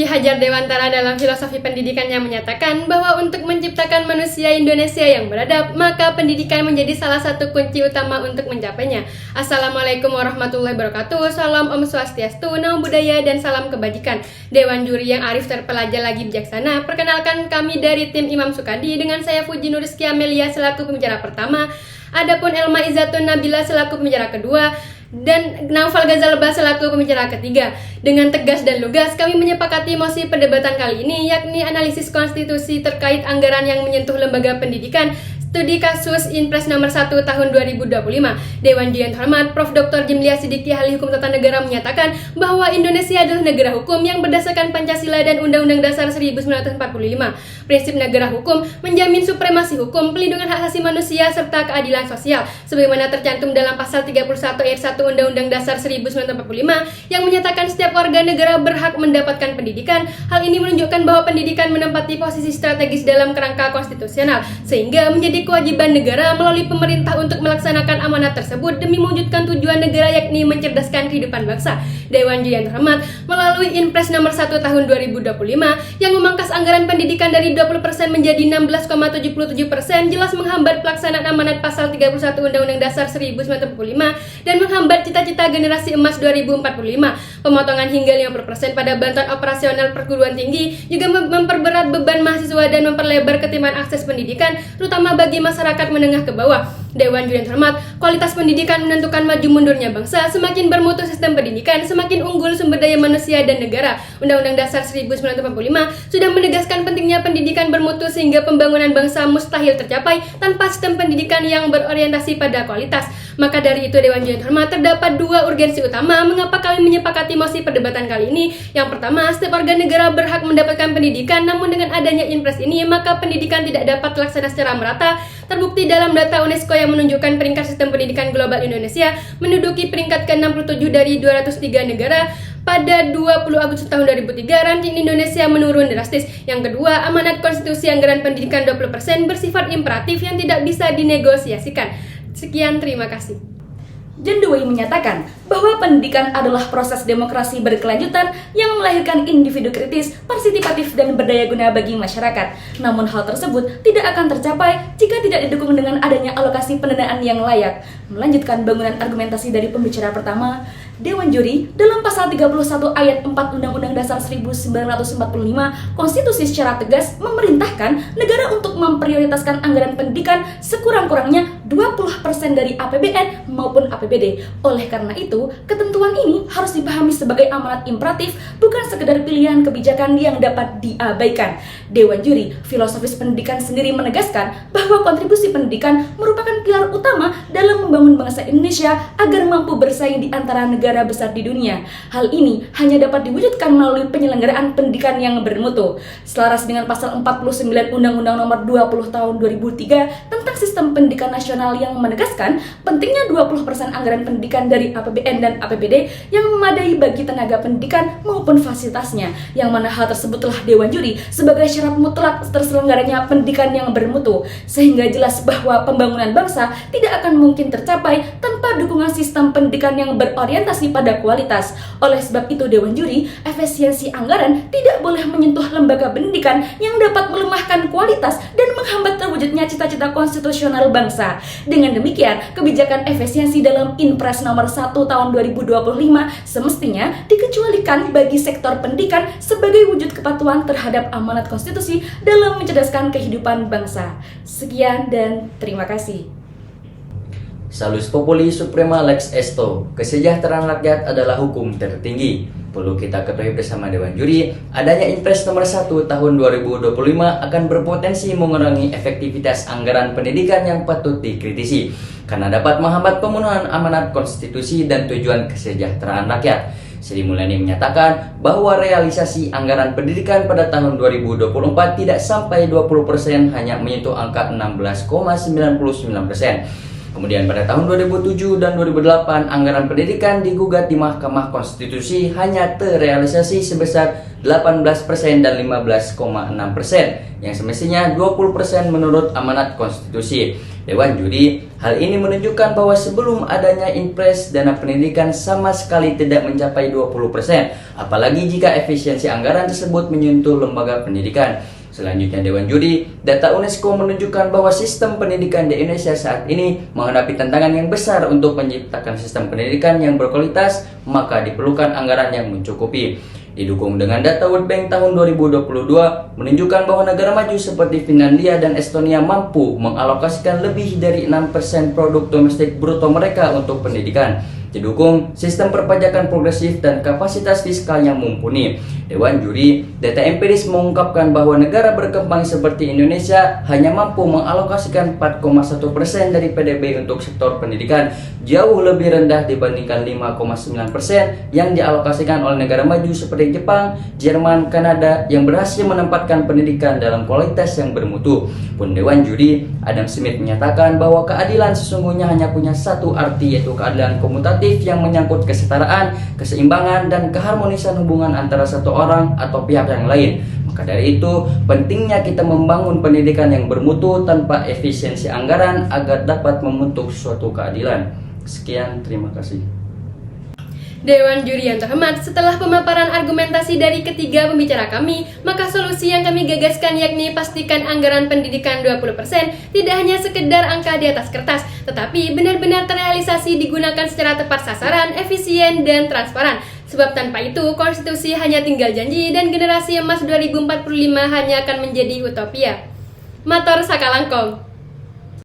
Ki Hajar Dewantara dalam filosofi pendidikannya menyatakan bahwa untuk menciptakan manusia Indonesia yang beradab, maka pendidikan menjadi salah satu kunci utama untuk mencapainya. Assalamualaikum warahmatullahi wabarakatuh. Salam Om Swastiastu, Namo Buddhaya, dan salam kebajikan. Dewan juri yang arif, terpelajar, lagi bijaksana. Perkenalkan, kami dari tim Imam Sukadi dengan saya Fuji Nurizki Amelia selaku pembicara pertama. Adapun Elma Izzatun Nabila selaku pembicara kedua, dan Naufal Ghazalba selaku pembicara ketiga. Dengan tegas dan lugas kami menyepakati mosi perdebatan kali ini, yakni analisis konstitusi terkait anggaran yang menyentuh lembaga pendidikan. Studi kasus Inpres nomor 1 tahun 2025. Dewan Juri yang terhormat Prof. Dr. Jimlia Sidiki, ahli hukum tata negara, menyatakan bahwa Indonesia adalah negara hukum yang berdasarkan Pancasila dan Undang-Undang Dasar 1945. Prinsip negara hukum menjamin supremasi hukum, pelindungan hak asasi manusia, serta keadilan sosial, sebagaimana tercantum dalam pasal 31 ayat 1 Undang-Undang Dasar 1945 yang menyatakan setiap warga negara berhak mendapatkan pendidikan. Hal ini menunjukkan bahwa pendidikan menempati posisi strategis dalam kerangka konstitusional, sehingga menjadi kewajiban negara melalui pemerintah untuk melaksanakan amanat tersebut demi mewujudkan tujuan negara, yakni mencerdaskan kehidupan bangsa. Dewan Juri yang terhormat melalui Inpres nomor 1 tahun 2025 yang memangkas anggaran pendidikan dari 20% menjadi 16,77% jelas menghambat pelaksanaan amanat pasal 31 Undang-Undang Dasar 1945 dan menghambat cita-cita generasi emas 2045. Pemotongan hingga 50% pada bantuan operasional perguruan tinggi juga memperberat beban mahasiswa dan memperlebar ketimpangan akses pendidikan, terutama bagi masyarakat menengah ke bawah. Dewan Juri yang terhormat, kualitas pendidikan menentukan maju mundurnya bangsa. Semakin bermutu sistem pendidikan, semakin unggul sumber daya manusia dan negara. Undang-Undang Dasar 1945 sudah menegaskan pentingnya pendidikan bermutu sehingga pembangunan bangsa mustahil tercapai tanpa sistem pendidikan yang berorientasi pada kualitas. Maka dari itu, Dewan Juri yang terhormat, terdapat dua urgensi utama mengapa kami menyepakati mosi perdebatan kali ini. Yang pertama, setiap warga negara berhak mendapatkan pendidikan, namun dengan adanya Inpres ini maka pendidikan tidak dapat terlaksana secara merata. Terbukti dalam data UNESCO yang menunjukkan peringkat sistem pendidikan global Indonesia menduduki peringkat ke-67 dari 203 negara. Pada 20 Agustus tahun 2003, ranking Indonesia menurun drastis. Yang kedua, amanat konstitusi anggaran pendidikan 20% bersifat imperatif yang tidak bisa dinegosiasikan. Sekian, terima kasih. Jendewei menyatakan bahwa pendidikan adalah proses demokrasi berkelanjutan yang melahirkan individu kritis, partisipatif, dan berdaya guna bagi masyarakat. Namun hal tersebut tidak akan tercapai jika tidak didukung dengan adanya alokasi pendanaan yang layak. Melanjutkan bangunan argumentasi dari pembicara pertama, Dewan Juri dalam pasal 31 ayat 4 Undang-Undang Dasar 1945 konstitusi secara tegas memerintahkan negara untuk memprioritaskan anggaran pendidikan sekurang-kurangnya 20% dari APBN maupun APBD. Oleh karena itu, ketentuan ini harus dipahami sebagai amanat imperatif, bukan sekedar pilihan kebijakan yang dapat diabaikan. Dewan Juri filosofis pendidikan sendiri menegaskan bahwa kontribusi pendidikan merupakan pilar utama dalam membangun bangsa Indonesia agar mampu bersaing di antara negara besar di dunia. Hal ini hanya dapat diwujudkan melalui penyelenggaraan pendidikan yang bermutu. Selaras dengan pasal 49 Undang-Undang Nomor 20 Tahun 2003 tentang Sistem Pendidikan Nasional yang menegaskan pentingnya 20% anggaran pendidikan dari APBN dan APBD yang memadai bagi tenaga pendidikan maupun fasilitasnya, yang mana hal tersebut telah Dewan Juri sebagai syarat mutlak terselenggaranya pendidikan yang bermutu, sehingga jelas bahwa pembangunan bangsa tidak akan mungkin tercapai tanpa dukungan sistem pendidikan yang berorientasi pada kualitas. Oleh sebab itu, Dewan Juri, efisiensi anggaran tidak boleh menyentuh lembaga pendidikan yang dapat melemahkan kualitas dan menghambat terwujudnya cita-cita konstitusional bangsa. Dengan demikian, kebijakan efisiensi dalam Inpres nomor 1 tahun 2025 semestinya dikecualikan bagi sektor pendidikan sebagai wujud kepatuhan terhadap amanat konstitusi dalam mencerdaskan kehidupan bangsa. Sekian dan terima kasih. Salus Populi Suprema Lex Esto, kesejahteraan rakyat adalah hukum tertinggi. Perlu kita ketahui bersama Dewan Juri, adanya Inpres nomor 1 tahun 2025 akan berpotensi mengurangi efektivitas anggaran pendidikan yang patut dikritisi, karena dapat menghambat pemenuhan amanat konstitusi dan tujuan kesejahteraan rakyat. Sri Mulyani menyatakan bahwa realisasi anggaran pendidikan pada tahun 2024 tidak sampai 20%, hanya menyentuh angka 16,99%. Kemudian pada tahun 2007 dan 2008 anggaran pendidikan digugat di Mahkamah Konstitusi hanya terrealisasi sebesar 18% dan 15,6% yang semestinya 20% menurut amanat konstitusi. Dewan Juri, hal ini menunjukkan bahwa sebelum adanya Impres, dana pendidikan sama sekali tidak mencapai 20%, apalagi jika efisiensi anggaran tersebut menyentuh lembaga pendidikan. Selanjutnya Dewan Juri, data UNESCO menunjukkan bahwa sistem pendidikan di Indonesia saat ini menghadapi tantangan yang besar untuk menciptakan sistem pendidikan yang berkualitas, maka diperlukan anggaran yang mencukupi. Didukung dengan data World Bank tahun 2022 menunjukkan bahwa negara maju seperti Finlandia dan Estonia mampu mengalokasikan lebih dari 6% produk domestik bruto mereka untuk pendidikan. Didukung sistem perpajakan progresif dan kapasitas fiskal yang mumpuni. Dewan Juri, data empiris mengungkapkan bahwa negara berkembang seperti Indonesia hanya mampu mengalokasikan 4,1% dari PDB untuk sektor pendidikan, jauh lebih rendah dibandingkan 5,9% yang dialokasikan oleh negara maju seperti Jepang, Jerman, Kanada yang berhasil menempatkan pendidikan dalam kualitas yang bermutu. Pun Dewan Juri, Adam Smith menyatakan bahwa keadilan sesungguhnya hanya punya satu arti, yaitu keadilan komutatif yang menyangkut kesetaraan, keseimbangan, dan keharmonisan hubungan antara satu orang atau pihak yang lain. Maka dari itu, pentingnya kita membangun pendidikan yang bermutu tanpa efisiensi anggaran agar dapat membentuk suatu keadilan. Sekian, terima kasih. Dewan Juri yang terhormat, setelah pemaparan argumentasi dari ketiga pembicara kami, maka solusi yang kami gagaskan yakni pastikan anggaran pendidikan 20% tidak hanya sekedar angka di atas kertas, tetapi benar-benar terrealisasi, digunakan secara tepat sasaran, efisien, dan transparan. Sebab tanpa itu, konstitusi hanya tinggal janji dan generasi emas 2045 hanya akan menjadi utopia. Matur sakalangkong.